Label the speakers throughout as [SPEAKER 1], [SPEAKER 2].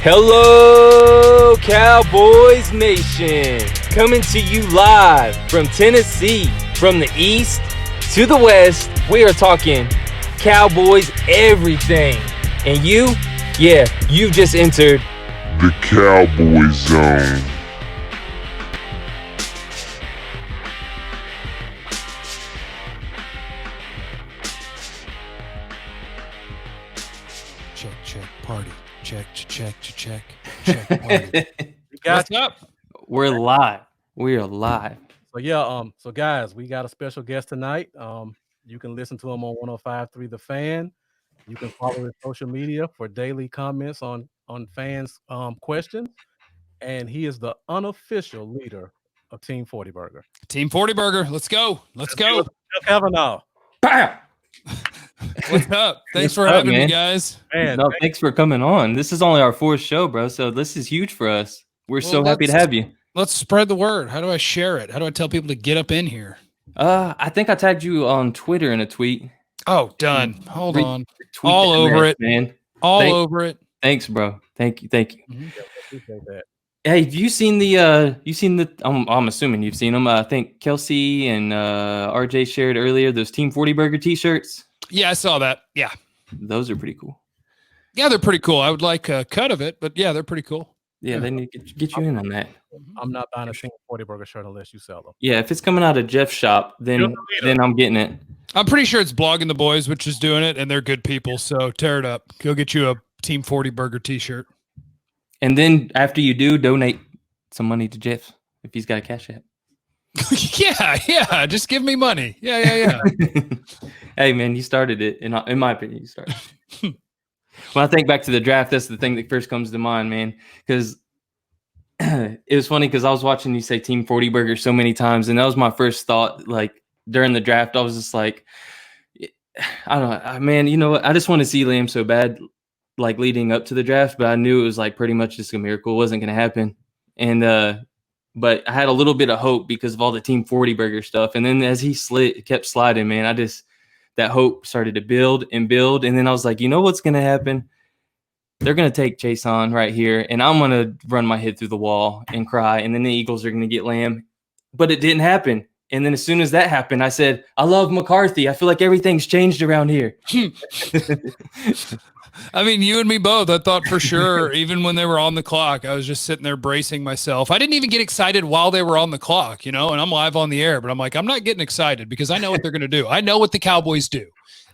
[SPEAKER 1] Hello, Cowboys Nation! Coming to you live from Tennessee, from the East to the West. We are talking Cowboys everything. And you, you've just entered
[SPEAKER 2] the Cowboy Zone.
[SPEAKER 3] Check, party. Check, party.
[SPEAKER 4] What's up?
[SPEAKER 1] We're live. We are live.
[SPEAKER 4] So guys, we got a special guest tonight. You can listen to him on 105.3 The Fan. You can follow his social media for daily comments on fans' questions. And he is the unofficial leader of Team 40 Burger.
[SPEAKER 3] Team 40 Burger. Let's go.
[SPEAKER 4] Cavanaugh.
[SPEAKER 3] What's up? Thanks for having me, guys.
[SPEAKER 4] Man,
[SPEAKER 1] thanks for coming on. This is only our fourth show, bro. So this is huge for us. We're so happy to have you.
[SPEAKER 3] Let's spread the word. How do I share it? How do I tell people to get up in here?
[SPEAKER 1] I think I tagged you on Twitter in a tweet.
[SPEAKER 3] Oh, done. Hold on. All over it,
[SPEAKER 1] man.
[SPEAKER 3] Over it.
[SPEAKER 1] Thanks, bro. Thank you.
[SPEAKER 4] Mm-hmm. Yeah, appreciate that.
[SPEAKER 1] Hey, have you seen the? I'm assuming you've seen them. I think Kelsey and RJ shared earlier those Team 40 Burger T-shirts.
[SPEAKER 3] Yeah, I saw that. Yeah,
[SPEAKER 1] those are pretty cool.
[SPEAKER 3] Yeah, they're pretty cool. I would like a cut of it, but yeah, they're pretty cool.
[SPEAKER 1] Yeah, they need to get you in on that.
[SPEAKER 4] I'm not buying a Team 40 Burger shirt unless you sell them.
[SPEAKER 1] Yeah, if it's coming out of Jeff's shop, then I'm getting it.
[SPEAKER 3] I'm pretty sure it's Blogging the Boys, which is doing it, and they're good people. So tear it up. Go get you a Team 40 Burger T-shirt.
[SPEAKER 1] And then after you do, donate some money to Jeff if he's got a cash app.
[SPEAKER 3] yeah. Just give me money. Yeah.
[SPEAKER 1] Hey, man, you started it. In my opinion, you started it. When I think back to the draft, that's the thing that first comes to mind, man. Because it was funny because I was watching you say Team 40 Burger so many times, and that was my first thought. Like during the draft, I was just like, I don't know, man. You know what? I just want to see Liam so bad, like leading up to the draft, but I knew it was like pretty much just a miracle. It wasn't going to happen, and but I had a little bit of hope because of all the Team 40 Burger stuff. And then as he kept sliding, man, that hope started to build, and then I was like, you know what's going to happen? They're going to take Chase on right here, and I'm going to run my head through the wall and cry, and then the Eagles are going to get Lamb. But it didn't happen. And then as soon as that happened, I said, I love McCarthy. I feel like everything's changed around here.
[SPEAKER 3] I mean, you and me both. I thought for sure, even when they were on the clock, I was just sitting there bracing myself. I didn't even get excited while they were on the clock, and I'm live on the air, but I'm like, I'm not getting excited because I know what they're going to do. I know what the Cowboys do.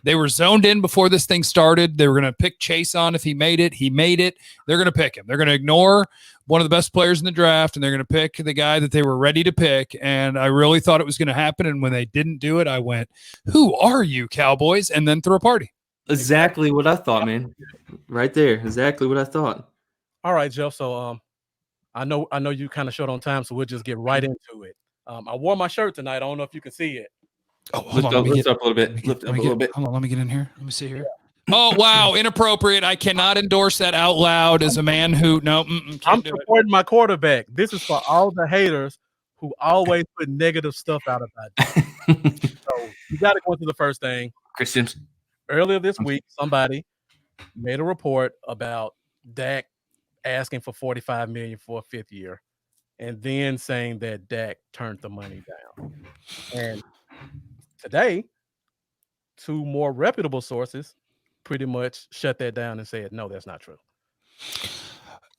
[SPEAKER 3] They were zoned in before this thing started. They were going to pick Chase on if he made it. He made it. They're going to pick him. They're going to ignore one of the best players in the draft, and they're going to pick the guy that they were ready to pick. And I really thought it was going to happen. And when they didn't do it, I went, who are you, Cowboys? And then threw a party.
[SPEAKER 1] Exactly what I thought, man. Right there. Exactly what I thought.
[SPEAKER 4] All right, Jeff. So I know you kind of short on time, so we'll just get right into it. I wore my shirt tonight. I don't know if you can see it.
[SPEAKER 3] Oh,
[SPEAKER 1] lift up a little bit. Lift up a little bit.
[SPEAKER 3] Hold on, let me get in here. Let me see here. Oh, wow. Inappropriate. I cannot endorse that out loud as a man who,
[SPEAKER 4] I'm supporting my quarterback. This is for all the haters who always put negative stuff out about you. So you got to go into the first thing.
[SPEAKER 1] Chris Simpson.
[SPEAKER 4] Earlier this week, somebody made a report about Dak asking for $45 million for a fifth year, and then saying that Dak turned the money down. And today, two more reputable sources pretty much shut that down and said, no, that's not true.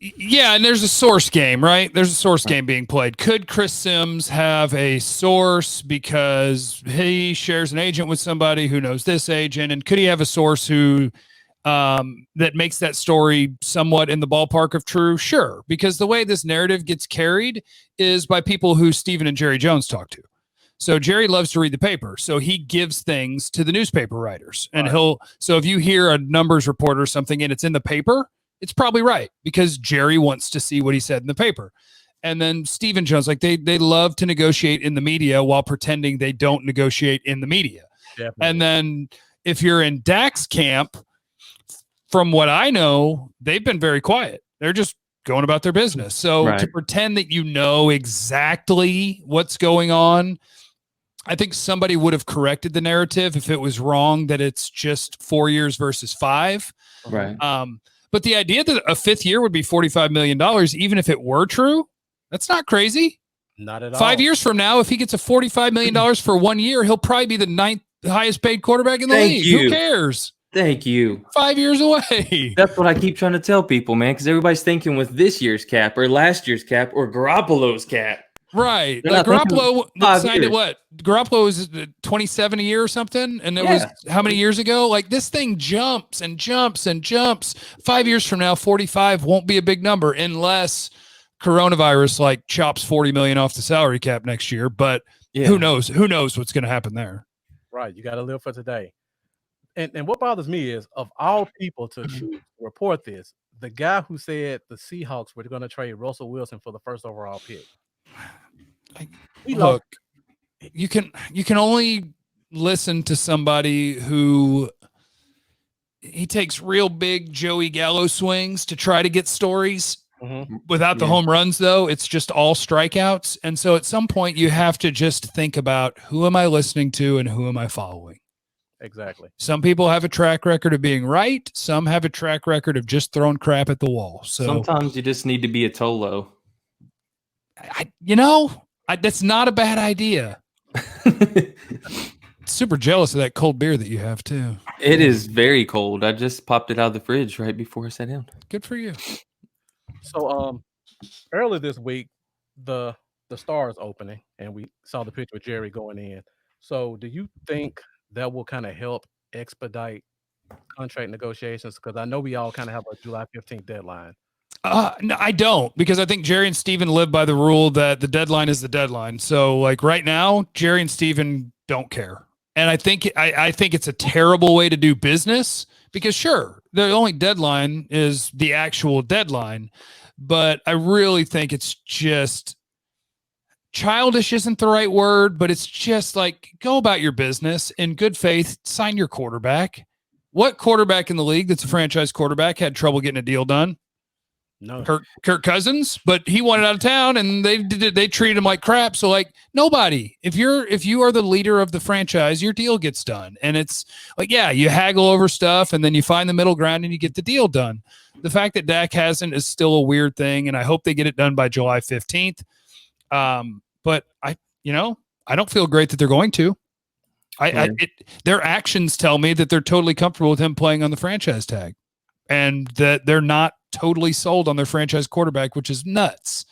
[SPEAKER 3] Yeah, and there's a source game, right? There's a source game being played. Could Chris Sims have a source because he shares an agent with somebody who knows this agent? And could he have a source who that makes that story somewhat in the ballpark of true? Sure, because the way this narrative gets carried is by people who Stephen and Jerry Jones talk to. So Jerry loves to read the paper. So he gives things to the newspaper writers. And so if you hear a numbers report or something and it's in the paper, it's probably right because Jerry wants to see what he said in the paper. And then Stephen Jones, like they love to negotiate in the media while pretending they don't negotiate in the media. Definitely. And then if you're in Dak's camp, from what I know, they've been very quiet. They're just going about their business. So to pretend that you know exactly what's going on, I think somebody would have corrected the narrative if it was wrong that it's just 4 years versus 5.
[SPEAKER 1] Right.
[SPEAKER 3] But the idea that a fifth year would be $45 million, even if it were true, that's not crazy.
[SPEAKER 4] Not at all.
[SPEAKER 3] 5 years from now, if he gets a $45 million for 1 year, he'll probably be the ninth highest paid quarterback in the league. Who cares?
[SPEAKER 1] Thank you.
[SPEAKER 3] 5 years away.
[SPEAKER 1] That's what I keep trying to tell people, man, because everybody's thinking with this year's cap or last year's cap or Garoppolo's cap.
[SPEAKER 3] Right.
[SPEAKER 1] They're
[SPEAKER 3] Like
[SPEAKER 1] not
[SPEAKER 3] Garoppolo
[SPEAKER 1] thinking
[SPEAKER 3] signed
[SPEAKER 1] 5
[SPEAKER 3] at what? Garoppolo was 27 a year or something. And it was how many years ago? Like this thing jumps and jumps and jumps. 5 years from now, 45 won't be a big number unless coronavirus like chops 40 million off the salary cap next year. But who knows? Who knows what's going to happen there?
[SPEAKER 4] Right. You got to live for today. And what bothers me is, of all people to report this, the guy who said the Seahawks were going to trade Russell Wilson for the first overall pick.
[SPEAKER 3] Look, you can only listen to somebody who he takes real big Joey Gallo swings to try to get stories. Without the home runs, though, it's just all strikeouts. And so at some point you have to just think about, who am I listening to and who am I following?
[SPEAKER 4] Exactly.
[SPEAKER 3] Some people have a track record of being right. Some have a track record of just throwing crap at the wall. So
[SPEAKER 1] sometimes you just need to be a Tolo.
[SPEAKER 3] That's not a bad idea. Super jealous of that cold beer that you have too.
[SPEAKER 1] It is very cold. I just popped it out of the fridge right before I sat down.
[SPEAKER 3] Good for you.
[SPEAKER 4] So earlier this week, the Stars opening, and we saw the picture of Jerry going in. So do you think that will kind of help expedite contract negotiations? Because I know we all kind of have a July 15th deadline.
[SPEAKER 3] No, I don't, because I think Jerry and Steven live by the rule that the deadline is the deadline. So like right now, Jerry and Steven don't care. And I think it's a terrible way to do business, because sure, the only deadline is the actual deadline, but I really think it's just childish isn't the right word, but it's just like, go about your business in good faith, sign your quarterback. What quarterback in the league that's a franchise quarterback had trouble getting a deal done?
[SPEAKER 4] No.
[SPEAKER 3] Kirk Cousins, but he wanted out of town and they treated him like crap. So like nobody, if you are the leader of the franchise, your deal gets done. And it's like, yeah, you haggle over stuff and then you find the middle ground and you get the deal done. The fact that Dak hasn't is still a weird thing. And I hope they get it done by July 15th. But I don't feel great that they're going to. Their actions tell me that they're totally comfortable with him playing on the franchise tag, and that they're not totally sold on their franchise quarterback, which is nuts.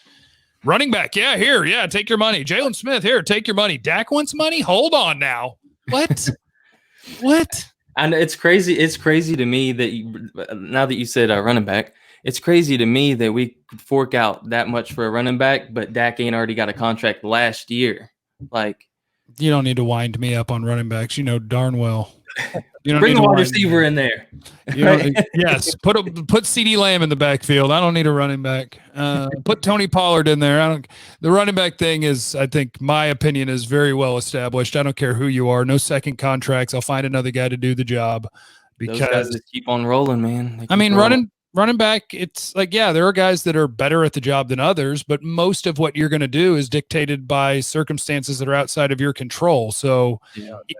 [SPEAKER 3] Running back, take your money. Jalen Smith, here, take your money. Dak wants money? Hold on now. What? What?
[SPEAKER 1] And it's crazy. It's crazy to me that now that you said running back, it's crazy to me that we could fork out that much for a running back, but Dak ain't already got a contract last year. Like,
[SPEAKER 3] you don't need to wind me up on running backs. You know darn well. You don't
[SPEAKER 1] bring
[SPEAKER 3] need
[SPEAKER 1] a
[SPEAKER 3] to
[SPEAKER 1] wide receiver in there.
[SPEAKER 3] Yes, put CeeDee Lamb in the backfield. I don't need a running back. Put Tony Pollard in there. The running back thing is, I think, my opinion is very well established. I don't care who you are. No second contracts. I'll find another guy to do the job. Because
[SPEAKER 1] those guys just keep on rolling, man.
[SPEAKER 3] I mean, running back, it's like, yeah, there are guys that are better at the job than others, but most of what you're going to do is dictated by circumstances that are outside of your control. So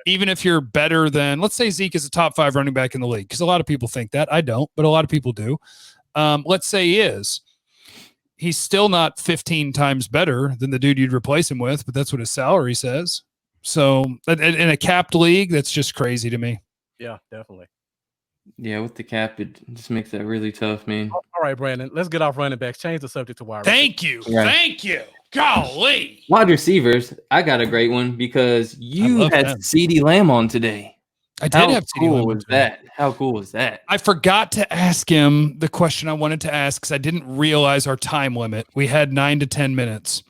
[SPEAKER 3] even if you're better than, let's say Zeke is a top 5 running back in the league, because a lot of people think that. I don't, but a lot of people do. Let's say he is. He's still not 15 times better than the dude you'd replace him with, but that's what his salary says. So in a capped league, that's just crazy to me.
[SPEAKER 4] Yeah, definitely.
[SPEAKER 1] Yeah, with the cap, it just makes that really tough, man.
[SPEAKER 4] All right, Brandon, let's get off running backs. Change the subject to wide
[SPEAKER 3] Thank you. Thank you. Golly.
[SPEAKER 1] Wide receivers, I got a great one because you had CeeDee Lamb on today.
[SPEAKER 3] I did have CeeDee Lamb.
[SPEAKER 1] How cool was that? How cool was that?
[SPEAKER 3] I forgot to ask him the question I wanted to ask because I didn't realize our time limit. We had 9 to 10 minutes.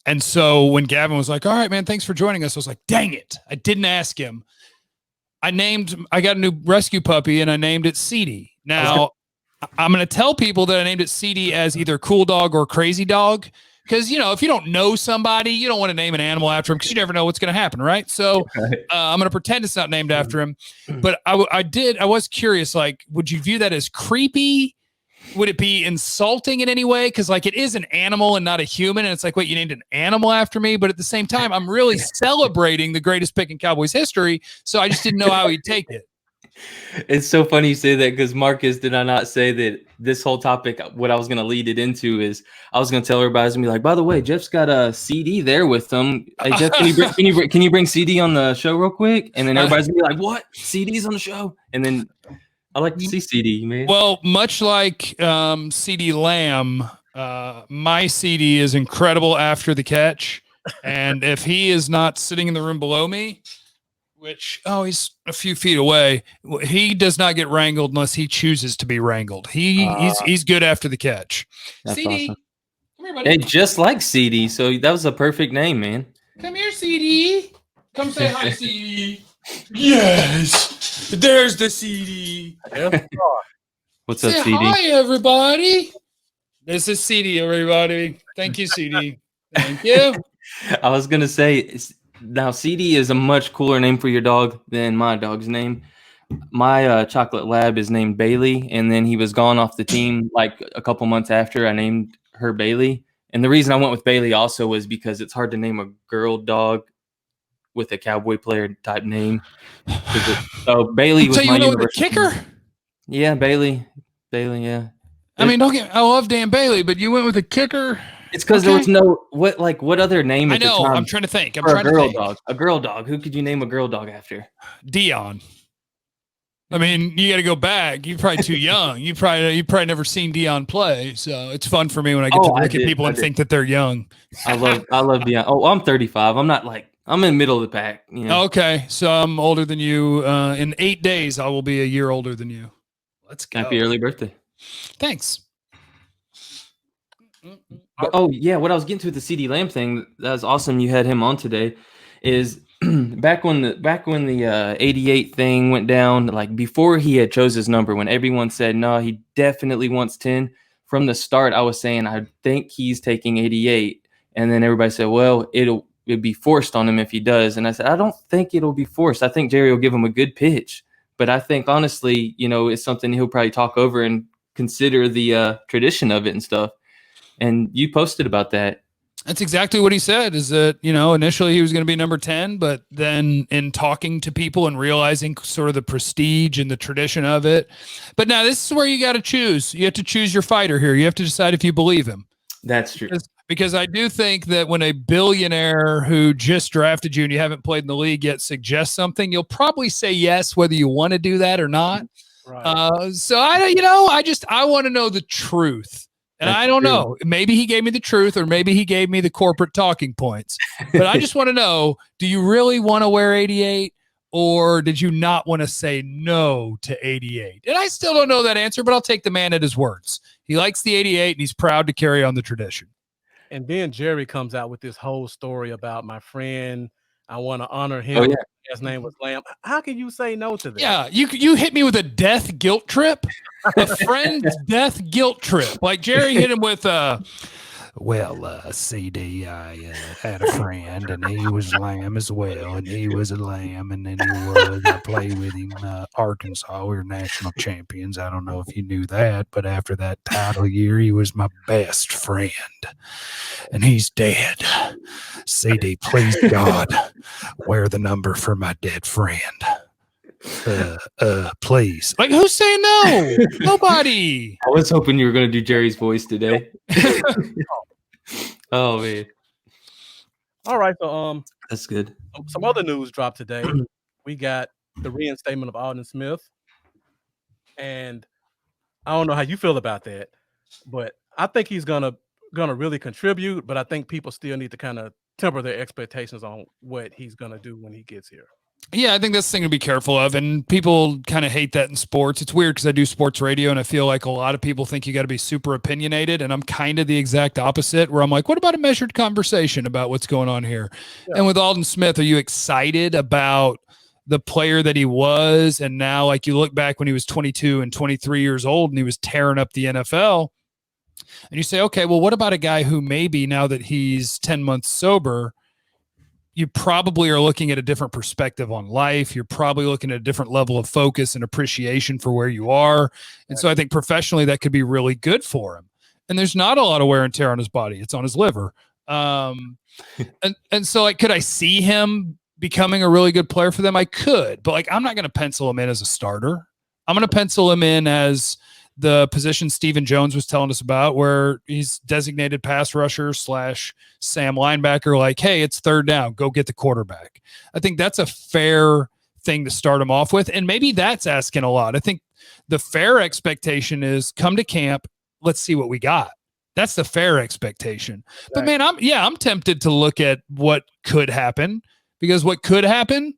[SPEAKER 3] And so when Gavin was like, all right, man, thanks for joining us, I was like, dang it. I didn't ask him. I got a new rescue puppy and I named it CeeDee. Now, I'm going to tell people that I named it CeeDee as either cool dog or crazy dog. Because, if you don't know somebody, you don't want to name an animal after him because you never know what's going to happen, right? So I'm going to pretend it's not named after him. But I was curious, like, would you view that as creepy? Would it be insulting in any way? Because, like, it is an animal and not a human. And it's like, wait, you named an animal after me? But at the same time, I'm really celebrating the greatest pick in Cowboys history. So I just didn't know how he'd take it.
[SPEAKER 1] It's so funny you say that because Marcus, did I not say that this whole topic, what I was going to lead it into is I was going to tell everybody, I was going to be like, by the way, Jeff's got a CD there with him. Hey, Jeff, can you bring CD on the show real quick? And then everybody's going to be like, what? CD's on the show? And then I like to see CD, man.
[SPEAKER 3] Well, much like CD Lamb, my CD is incredible after the catch. And if he is not sitting in the room below me, which, he's a few feet away, he does not get wrangled unless he chooses to be wrangled. He's good after the catch.
[SPEAKER 1] That's
[SPEAKER 3] CD,
[SPEAKER 1] awesome.
[SPEAKER 3] come here, buddy.
[SPEAKER 1] Hey, just like CD. So that was a perfect name, man.
[SPEAKER 3] Come here, CD. Come say hi, CD. Yes, there's the CD.
[SPEAKER 1] What's up,
[SPEAKER 3] Say
[SPEAKER 1] CD?
[SPEAKER 3] hi, everybody. This is CD, everybody. Thank you, CD. Thank you.
[SPEAKER 1] I was going to say, now CD is a much cooler name for your dog than my dog's name. My chocolate lab is named Bailey, and then he was gone off the team like a couple months after I named her Bailey. And the reason I went with Bailey also was because it's hard to name a girl dog with a Cowboy player type name. So Bailey was
[SPEAKER 3] so you
[SPEAKER 1] my
[SPEAKER 3] went with the kicker?
[SPEAKER 1] Yeah, Bailey, yeah.
[SPEAKER 3] I mean, I love Dan Bailey, but you went with a kicker.
[SPEAKER 1] It's because there was no what other name at the time?
[SPEAKER 3] I'm trying to think.
[SPEAKER 1] A girl dog. Who could you name a girl dog after?
[SPEAKER 3] Dion. I mean, you got to go back. You're probably too young. You probably never seen Dion play. So it's fun for me when I get to look at people and think that they're young.
[SPEAKER 1] I love Dion. Oh, I'm 35. I'm not like I'm in the middle of the pack. You know?
[SPEAKER 3] Okay, so I'm older than you. In 8 days, I will be a year older than you. Let's go.
[SPEAKER 1] Happy early birthday.
[SPEAKER 3] Thanks.
[SPEAKER 1] But, what I was getting to with the CD Lamb thing, that was awesome. You had him on today. Is back when the 88 thing went down, like before he had chose his number, when everyone said no, he definitely wants 10. From the start, I was saying I think he's taking 88, and then everybody said, well, it'd be forced on him if he does, and I said I don't think it'll be forced. I think Jerry will give him a good pitch, but I think honestly, it's something he'll probably talk over and consider the tradition of it and stuff. And you posted about that.
[SPEAKER 3] That's exactly what he said, is that, initially he was going to be number 10, but then in talking to people and realizing sort of the prestige and the tradition of it. But now this is where you got to choose. You have to choose your fighter here. You have to decide if you believe him.
[SPEAKER 1] That's true.
[SPEAKER 3] Because I do think that when a billionaire who just drafted you and you haven't played in the league yet suggests something, you'll probably say yes, whether you want to do that or not. Right. So I want to know the truth. And I don't know. Maybe he gave me the truth, or maybe he gave me the corporate talking points. But I just want to know, do you really want to wear 88, or did you not want to say no to 88? And I still don't know that answer, but I'll take the man at his words. He likes the 88, and he's proud to carry on the tradition.
[SPEAKER 4] And then Jerry comes out with this whole story about my friend. I want to honor him.
[SPEAKER 1] Oh, yeah.
[SPEAKER 4] His name was Lamb. How can you say no to that?
[SPEAKER 3] Yeah, you hit me with a death guilt trip, a friend's death guilt trip. Like Jerry hit him with CD, I had a friend, and he was Lamb as well, and he was a Lamb, and then I played with him, Arkansas. We were national champions. I don't know if you knew that, but after that title year, he was my best friend, and he's dead. CD, please, God, wear the number for my dead friend. Please. Like, who's saying no? Nobody.
[SPEAKER 1] I was hoping you were going to do Jerry's voice today. Oh man.
[SPEAKER 4] All right, so
[SPEAKER 1] that's good.
[SPEAKER 4] Some other news dropped today. We got the reinstatement of Odin Smith, and I don't know how you feel about that, but I think he's gonna really contribute. But I think people still need to kind of temper their expectations on what he's gonna do when he gets here.
[SPEAKER 3] Yeah, I think that's the thing to be careful of, and people kind of hate that in sports. It's weird because I do sports radio, and I feel like a lot of people think you got to be super opinionated, and I'm kind of the exact opposite, where I'm like, what about a measured conversation about what's going on here? Yeah. And with Odin Smith, are you excited about the player that he was, and now, like, you look back when he was 22 and 23 years old, and he was tearing up the NFL, and you say, okay, well, what about a guy who maybe now that he's 10 months sober, you probably are looking at a different perspective on life. You're probably looking at a different level of focus and appreciation for where you are. And so I think professionally that could be really good for him. And there's not a lot of wear and tear on his body. It's on his liver. And so, like, could I see him becoming a really good player for them? I could, but like I'm not going to pencil him in as a starter. I'm going to pencil him in as the position Stephen Jones was telling us about, where he's designated pass rusher / Sam linebacker. Like, hey, it's third down, go get the quarterback. I think that's a fair thing to start him off with, and maybe that's asking a lot. I think the fair expectation is come to camp, let's see what we got. That's the fair expectation. But man, I'm tempted to look at what could happen, because what could happen,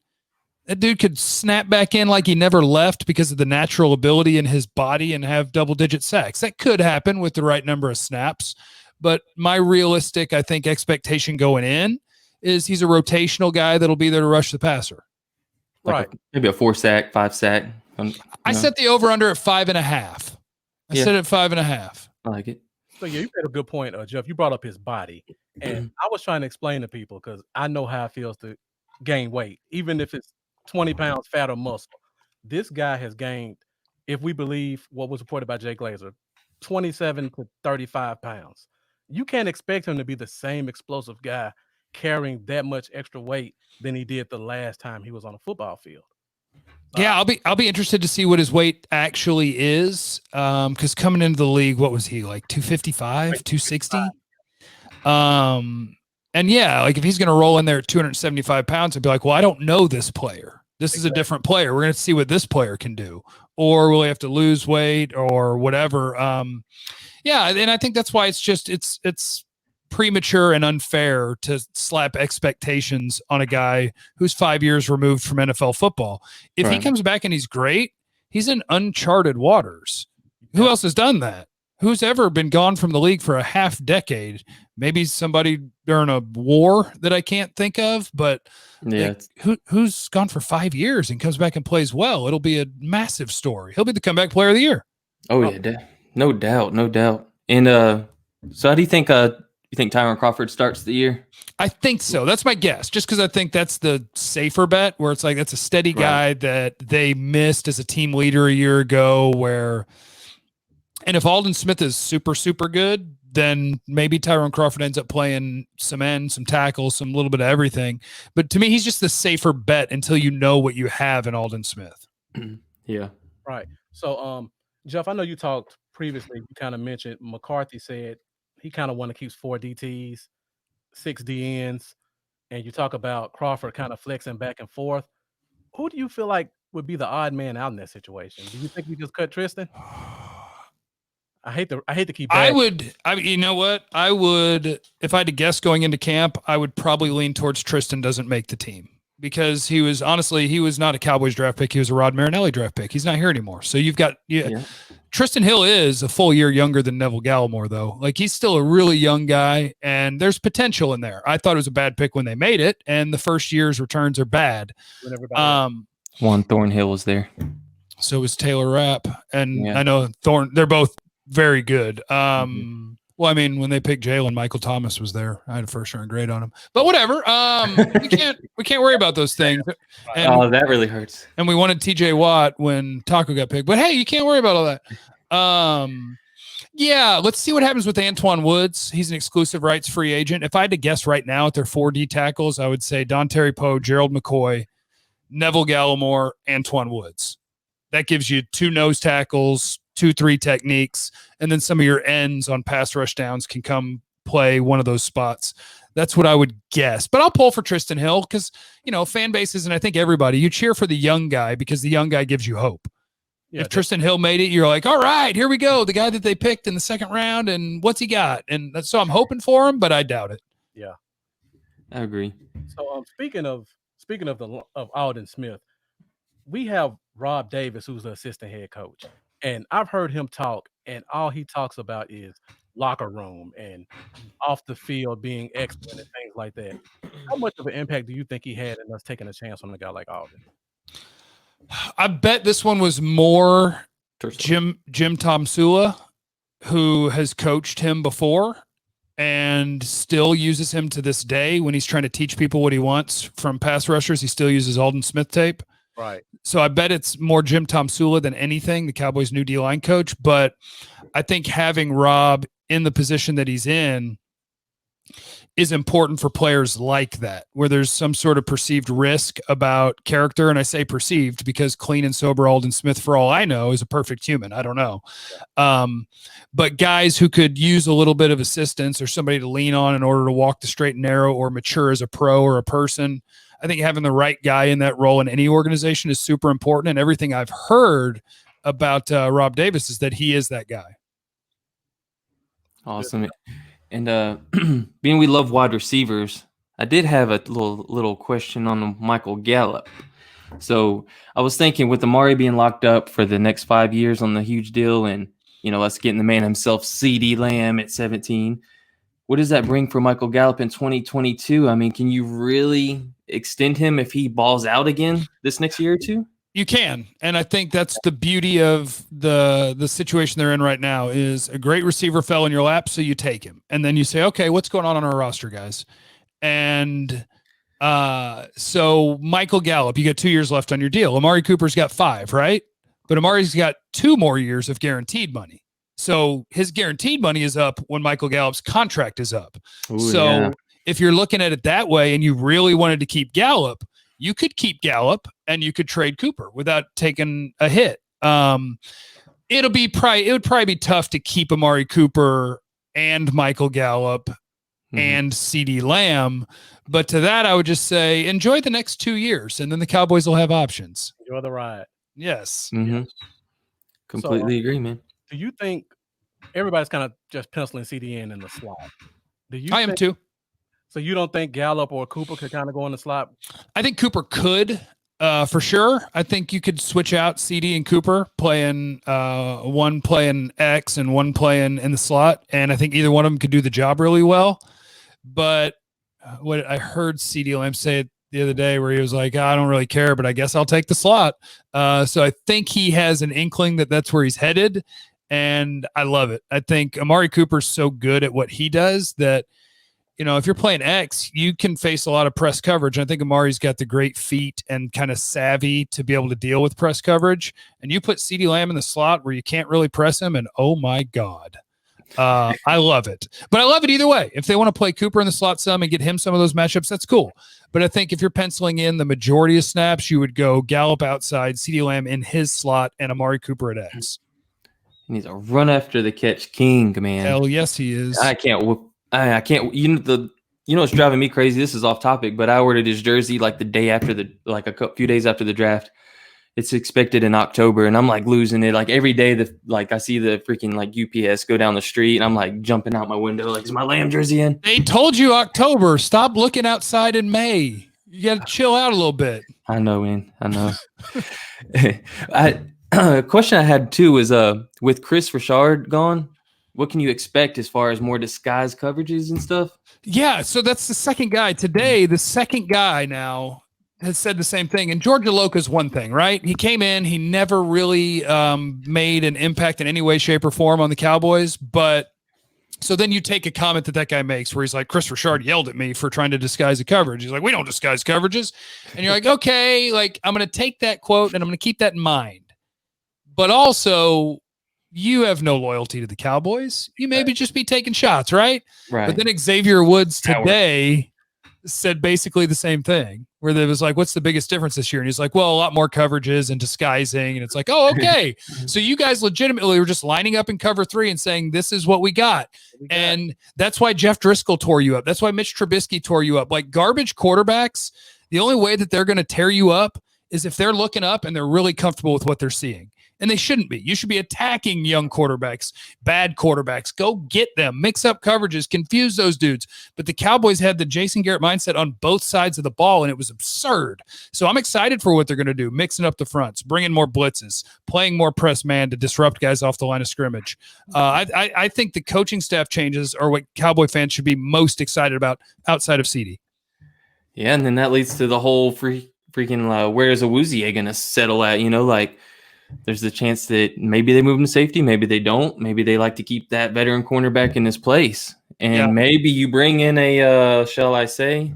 [SPEAKER 3] that dude could snap back in like he never left because of the natural ability in his body and have double-digit sacks. That could happen with the right number of snaps. But my realistic, I think, expectation going in is he's a rotational guy that'll be there to rush the passer.
[SPEAKER 1] Like maybe a 4-sack, 5-sack.
[SPEAKER 3] I set the over-under at 5.5. I set it at 5.5.
[SPEAKER 1] I like it.
[SPEAKER 4] So yeah, you made a good point, Jeff. You brought up his body, and I was trying to explain to people because I know how it feels to gain weight, even if it's 20 pounds fat or muscle. This guy has gained, if we believe what was reported by Jay Glazer, 27 to 35 pounds. You can't expect him to be the same explosive guy carrying that much extra weight than he did the last time he was on a football field.
[SPEAKER 3] Yeah, I'll be interested to see what his weight actually is. Because coming into the league, what was he, like 255, 260? And yeah, like if he's going to roll in there at 275 pounds, I'd be like, well, I don't know this player. This is a different player. We're going to see what this player can do. Or will he have to lose weight or whatever? Yeah, and I think that's why it's premature and unfair to slap expectations on a guy who's 5 years removed from NFL football. If he comes back and he's great, he's in uncharted waters. Who else has done that? Who's ever been gone from the league for a half decade? Maybe somebody during a war that I can't think of, but who's gone for 5 years and comes back and plays well? It'll be a massive story. He'll be the comeback player of the year.
[SPEAKER 1] Oh yeah, no doubt. And so how do you think Tyron Crawford starts the year?
[SPEAKER 3] I think so. That's my guess. Just because I think that's the safer bet, where it's like that's a steady guy that they missed as a team leader a year ago. And if Odin Smith is super, super good, then maybe Tyron Crawford ends up playing some end, some tackles, some little bit of everything. But to me, he's just the safer bet until you know what you have in Odin Smith.
[SPEAKER 1] Yeah.
[SPEAKER 4] Right. So, Jeff, I know you talked previously, you kind of mentioned McCarthy said he kind of want to keep 4 DTs, 6 DNs, and you talk about Crawford kind of flexing back and forth. Who do you feel like would be the odd man out in that situation? Do you think we just cut Tristan? I hate to keep.
[SPEAKER 3] You know what? I would, if I had to guess going into camp, I would probably lean towards Tristan doesn't make the team, because he was not a Cowboys draft pick. He was a Rod Marinelli draft pick. He's not here anymore. So you've got Tristan Hill is a full year younger than Neville Gallimore, though. Like, he's still a really young guy, and there's potential in there. I thought it was a bad pick when they made it, and the first year's returns are bad.
[SPEAKER 1] Juan Thornhill was there.
[SPEAKER 3] So was Taylor Rapp, and I know they're both very good. Well, I mean, when they picked Jalen, Michael Thomas was there. I had a first round grade on him, but whatever. We can't worry about those things. And,
[SPEAKER 1] that really hurts.
[SPEAKER 3] And we wanted TJ Watt when Taco got picked, but hey, you can't worry about all that. Yeah, let's see what happens with Antoine Woods. He's an exclusive rights free agent. If I had to guess right now at their 4D tackles, I would say Don Terry Poe, Gerald McCoy, Neville Gallimore, Antoine Woods. That gives you 2 nose tackles, 2-3 techniques, and then some of your ends on pass rush downs can come play one of those spots. That's what I would guess. But I'll pull for Tristan Hill because, fan bases, and I think everybody, you cheer for the young guy because the young guy gives you hope. Yeah, if Tristan Hill made it, you're like, all right, here we go. The guy that they picked in the second round, and what's he got? And so I'm hoping for him, but I doubt it.
[SPEAKER 4] Yeah,
[SPEAKER 1] I agree.
[SPEAKER 4] So speaking of Odin Smith, we have Rob Davis, who's the assistant head coach. And I've heard him talk, and all he talks about is locker room and off the field being excellent and things like that. How much of an impact do you think he had in us taking a chance on a guy like Odin?
[SPEAKER 3] I bet this one was more Jim Tomsula, who has coached him before and still uses him to this day when he's trying to teach people what he wants from pass rushers. He still uses Odin Smith tape.
[SPEAKER 4] Right.
[SPEAKER 3] So I bet it's more Jim Tomsula than anything, the Cowboys' new D-line coach. But I think having Rob in the position that he's in is important for players like that, where there's some sort of perceived risk about character. And I say perceived because clean and sober Odin Smith, for all I know, is a perfect human. I don't know. But guys who could use a little bit of assistance or somebody to lean on in order to walk the straight and narrow or mature as a pro or a person, I think having the right guy in that role in any organization is super important. And everything I've heard about Rob Davis is that he is that guy.
[SPEAKER 1] Awesome. And being we love wide receivers, I did have a little question on Michael Gallup. So I was thinking with Amari being locked up for the next 5 years on the huge deal, and us getting the man himself, CeeDee Lamb at 17, what does that bring for Michael Gallup in 2022? I mean, can you really extend him if he balls out again this next year or two?
[SPEAKER 3] You can, and I think that's the beauty of the situation they're in right now is a great receiver fell in your lap, so you take him. And then you say, okay, what's going on our roster, guys? And so Michael Gallup, you got 2 years left on your deal. Amari Cooper's got 5, right? But Amari's got 2 more years of guaranteed money. So his guaranteed money is up when Michael Gallup's contract is up. Ooh, if you're looking at it that way and you really wanted to keep Gallup, you could keep Gallup and you could trade Cooper without taking a hit. It would probably be tough to keep Amari Cooper and Michael Gallup and CeeDee Lamb. But to that, I would just say, enjoy the next 2 years, and then the Cowboys will have options.
[SPEAKER 4] Enjoy the ride.
[SPEAKER 3] Yes.
[SPEAKER 4] Yes.
[SPEAKER 1] Completely agree, man.
[SPEAKER 4] Do you think everybody's kind of just penciling CeeDee in the slot?
[SPEAKER 3] I am too.
[SPEAKER 4] So you don't think Gallup or Cooper could kind of go in the slot?
[SPEAKER 3] I think Cooper could, for sure. I think you could switch out CD and Cooper playing one playing X and one playing in the slot, and I think either one of them could do the job really well. But what I heard CeeDee Lamb say it the other day, where he was like, I don't really care, but I guess I'll take the slot. So I think he has an inkling that that's where he's headed, and I love it. I think Amari Cooper's so good at what he does that, if you're playing X, you can face a lot of press coverage. I think Amari's got the great feet and kind of savvy to be able to deal with press coverage. And you put CeeDee Lamb in the slot where you can't really press him, and oh my God. I love it. But I love it either way. If they want to play Cooper in the slot some and get him some of those matchups, that's cool. But I think if you're penciling in the majority of snaps, you would go Gallup outside, CeeDee Lamb in his slot, and Amari Cooper at X.
[SPEAKER 1] And he's a run after the catch king, man.
[SPEAKER 3] Hell yes, he is.
[SPEAKER 1] I can't. What's driving me crazy? This is off topic, but I ordered his jersey like the day after a few days after the draft. It's expected in October, and I'm like losing it. Like every day that I see the freaking UPS go down the street, and I'm like jumping out my window, like, is my Lamb jersey in?
[SPEAKER 3] They told you October. Stop looking outside in May. You got to chill out a little bit.
[SPEAKER 1] I know, man. I know. A question I had too was with Chris Richard gone, what can you expect as far as more disguise coverages and stuff?
[SPEAKER 3] Yeah, so that's the second guy. Today, the second guy now has said the same thing. And George Iloka's one thing, right? He came in, he never really made an impact in any way, shape, or form on the Cowboys. But so then you take a comment that guy makes where he's like, Chris Richard yelled at me for trying to disguise a coverage. He's like, we don't disguise coverages. And you're like, okay, I'm going to take that quote and I'm going to keep that in mind. But also, you have no loyalty to the Cowboys. You maybe just be taking shots, right?
[SPEAKER 1] Right.
[SPEAKER 3] But then Xavier Woods today said basically the same thing, where there was like, what's the biggest difference this year? And he's like, well, a lot more coverages and disguising. And it's like, oh, okay. So you guys legitimately were just lining up in cover 3 and saying, this is what we got. And that's why Jeff Driscoll tore you up. That's why Mitch Trubisky tore you up. Like garbage quarterbacks, the only way that they're going to tear you up is if they're looking up and they're really comfortable with what they're seeing. And they shouldn't be. You should be attacking young quarterbacks, bad quarterbacks. Go get them. Mix up coverages. Confuse those dudes. But the Cowboys had the Jason Garrett mindset on both sides of the ball, and it was absurd. So I'm excited for what they're going to do, mixing up the fronts, bringing more blitzes, playing more press man to disrupt guys off the line of scrimmage. I think the coaching staff changes are what Cowboy fans should be most excited about outside of CD.
[SPEAKER 1] Yeah, and then that leads to the whole freaking where's Awuzie going to settle at, there's the chance that maybe they move him to safety, maybe they don't. Maybe they like to keep that veteran cornerback in his place. And maybe you bring in a, shall I say,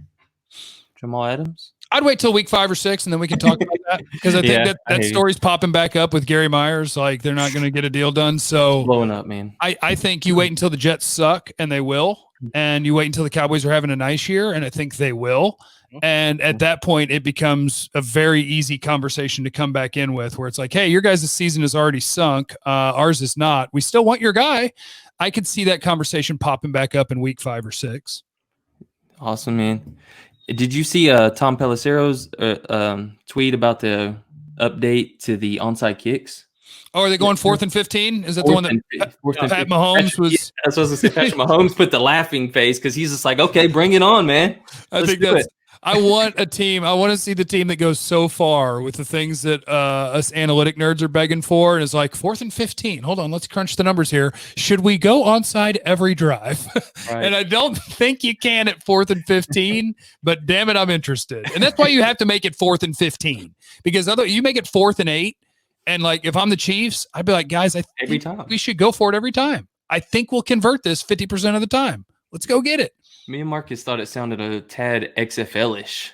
[SPEAKER 1] Jamal Adams?
[SPEAKER 3] I'd wait till week 5 or 6, and then we can talk about Because I think
[SPEAKER 1] Yeah, I
[SPEAKER 3] that
[SPEAKER 1] hear you.
[SPEAKER 3] story's popping back up with Gary Myers. Like they're not going to get a deal done. So
[SPEAKER 1] Blowing up, man.
[SPEAKER 3] I think you wait until the Jets suck, and they will, and you wait until the Cowboys are having a nice year, and I think they will. And at that point, it becomes a very easy conversation to come back in with, where it's like, hey, your guys' season is already sunk. Ours is not. We still want your guy. I could see that conversation popping back up in week 5 or 6.
[SPEAKER 1] Awesome, man. Did you see Tom Pelissero's tweet about the update to the onside kicks?
[SPEAKER 3] Oh, are they going 4th and 15? Is that the one that Pat Mahomes was?
[SPEAKER 1] Yeah, that's what I was going to say. Patrick Mahomes put the laughing face because he's just like, okay, bring it on, man.
[SPEAKER 3] I think that's. I want a team. I want to see the team that goes so far with the things that us analytic nerds are begging for, and is like 4th and 15. Hold on, let's crunch the numbers here. Should we go onside every drive? Right. And I don't think you can at 4th and 15, but damn it, I'm interested. And that's why you have to make it 4th and 15, because otherwise you make it 4th and 8. And like, if I'm the Chiefs, I'd be like, guys, I think we should go for it every time. I think we'll convert this 50% of the time. Let's go get it.
[SPEAKER 1] Me and Marcus thought it sounded a tad XFL-ish,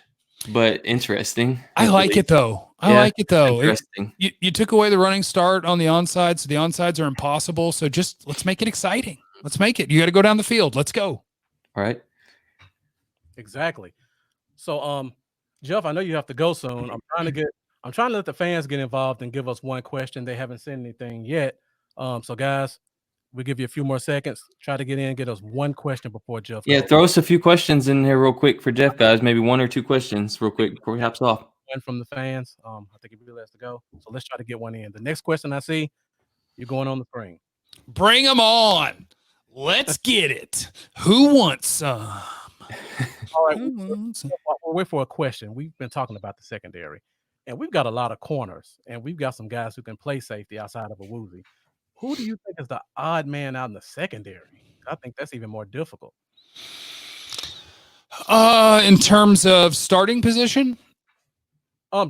[SPEAKER 1] but interesting.
[SPEAKER 3] I like it though. Like it though.
[SPEAKER 1] Interesting.
[SPEAKER 3] You took away the running start on the onside, so the onsides are impossible. So just let's make it exciting. Let's make it. You got to go down the field. Let's go.
[SPEAKER 1] All right.
[SPEAKER 4] Exactly. So, Jeff, I know you have to go soon. I'm trying to let the fans get involved and give us one question. They haven't sent anything yet. So, guys, we'll give you a few more seconds. Try to get in, get us one question before Jeff goes.
[SPEAKER 1] Yeah, throw us a few questions in here real quick for Jeff, guys. Maybe 1 or 2 questions real quick before he hops off.
[SPEAKER 4] One from the fans. I think he really has to go. So let's try to get one in. The next question I see, you're going on the screen.
[SPEAKER 3] Bring them on. Let's get it. Who wants some?
[SPEAKER 4] All right. We'll wait for a question. We've been talking about the secondary, and we've got a lot of corners, and we've got some guys who can play safety outside of a Woozy. Who do you think is the odd man out in the secondary? I think that's even more difficult.
[SPEAKER 3] In terms of starting position?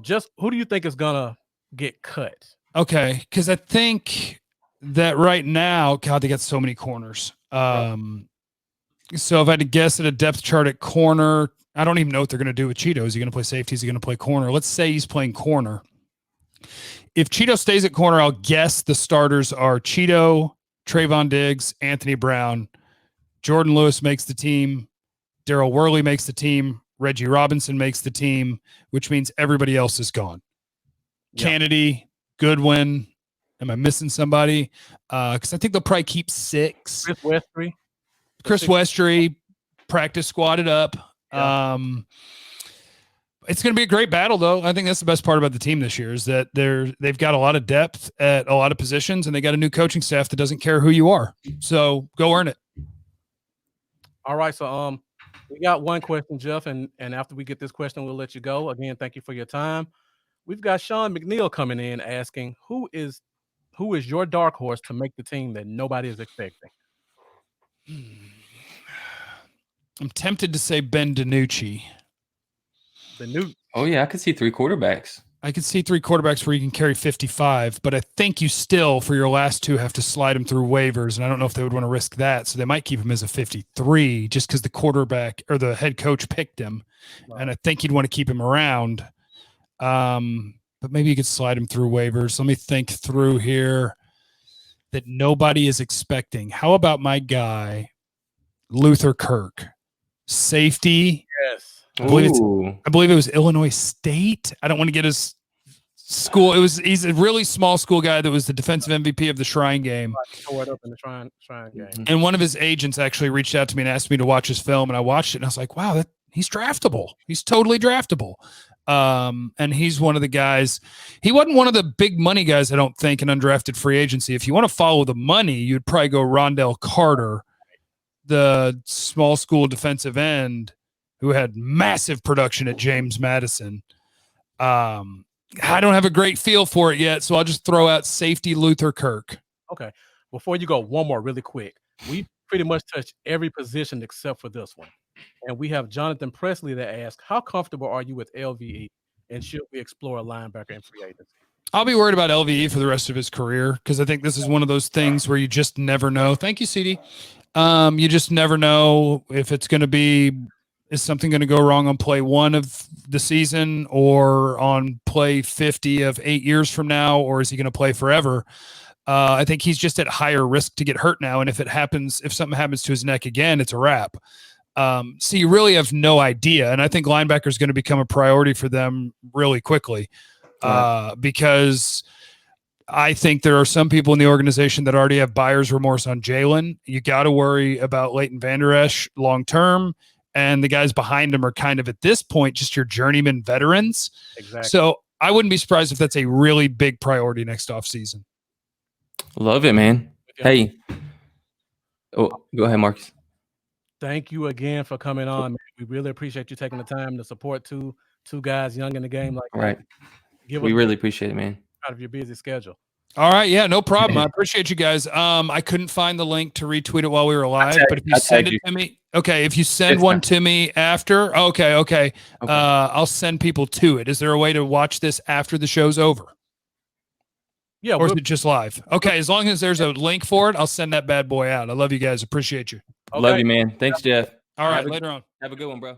[SPEAKER 4] Just who do you think is gonna get cut?
[SPEAKER 3] Okay, because I think that right now, God, they got so many corners. So if I had to guess at a depth chart at corner, I don't even know what they're going to do with Cheeto. Is he going to play safety? Is he going to play corner? Let's say he's playing corner. If Cheeto stays at corner, I'll guess the starters are Cheeto, Trayvon Diggs, Anthony Brown, Jordan Lewis makes the team, Darrell Worley makes the team, Reggie Robinson makes the team, which means everybody else is gone. Yep. Kennedy, Goodwin. Am I missing somebody? Because I think they'll probably keep 6. Chris Westry, practice squatted up. Yeah. It's going to be a great battle, though. I think that's the best part about the team this year is that they've got a lot of depth at a lot of positions, and they got a new coaching staff that doesn't care who you are. So go earn it.
[SPEAKER 4] All right. So we got one question, Jeff, and after we get this question, we'll let you go. Again, thank you for your time. We've got Sean McNeil coming in asking, who is your dark horse to make the team that nobody is expecting?
[SPEAKER 3] I'm tempted to say Ben DiNucci.
[SPEAKER 1] Oh, yeah, I could see 3 quarterbacks.
[SPEAKER 3] I could see 3 quarterbacks where you can carry 55, but I think you still, for your last 2, have to slide him through waivers, and I don't know if they would want to risk that, so they might keep him as a 53 just because the quarterback or the head coach picked him, and I think you'd want to keep him around. But maybe you could slide him through waivers. Let me think through here that nobody is expecting. How about my guy, Luther Kirk? Safety.
[SPEAKER 4] Yes.
[SPEAKER 3] I believe it was Illinois State. I don't want to get his school. He's a really small school guy that was the defensive MVP of the Shrine game.
[SPEAKER 4] Tore it up in the Shrine game.
[SPEAKER 3] And one of his agents actually reached out to me and asked me to watch his film, and I watched it, and I was like, wow, he's draftable. He's totally draftable. And he's one of the guys. He wasn't one of the big money guys, I don't think, in undrafted free agency. If you want to follow the money, you'd probably go Rondell Carter, the small school defensive end who had massive production at James Madison. I don't have a great feel for it yet, so I'll just throw out safety Luther Kirk.
[SPEAKER 4] Okay. Before you go, one more really quick. We pretty much touched every position except for this one. And we have Jonathan Presley that asks, how comfortable are you with LVE, and should we explore a linebacker in free agency?
[SPEAKER 3] I'll be worried about LVE for the rest of his career because I think this is one of those things where you just never know. Thank you, CD. You just never know if it's going to be Is something going to go wrong on play 1 of the season or on play 50 of 8 years from now, or is he going to play forever? I think he's just at higher risk to get hurt now. And if something happens to his neck again, it's a wrap. So you really have no idea. And I think linebacker is going to become a priority for them really quickly because I think there are some people in the organization that already have buyer's remorse on Jalen. You got to worry about Leighton Vander Esch long-term. And the guys behind him are kind of at this point just your journeyman veterans.
[SPEAKER 4] Exactly.
[SPEAKER 3] So I wouldn't be surprised if that's a really big priority next offseason.
[SPEAKER 1] Love it, man. Hey. Oh, go ahead, Marcus.
[SPEAKER 4] Thank you again for coming on, man. We really appreciate you taking the time to support two guys young in the game like
[SPEAKER 1] right.
[SPEAKER 4] that.
[SPEAKER 1] We really appreciate it, man.
[SPEAKER 4] Out of your busy schedule.
[SPEAKER 3] All right, yeah, no problem. I appreciate you guys. I couldn't find the link to retweet it while we were live, but if you send it to me, okay. If you send one to me after, okay. I'll send people to it. Is there a way to watch this after the show's over?
[SPEAKER 4] Yeah,
[SPEAKER 3] or is it just live? Okay, as long as there's a link for it, I'll send that bad boy out. I love you guys. Appreciate you.
[SPEAKER 1] Okay. Love you, man. Thanks, Jeff.
[SPEAKER 3] All right, later on.
[SPEAKER 1] Have a good one, bro.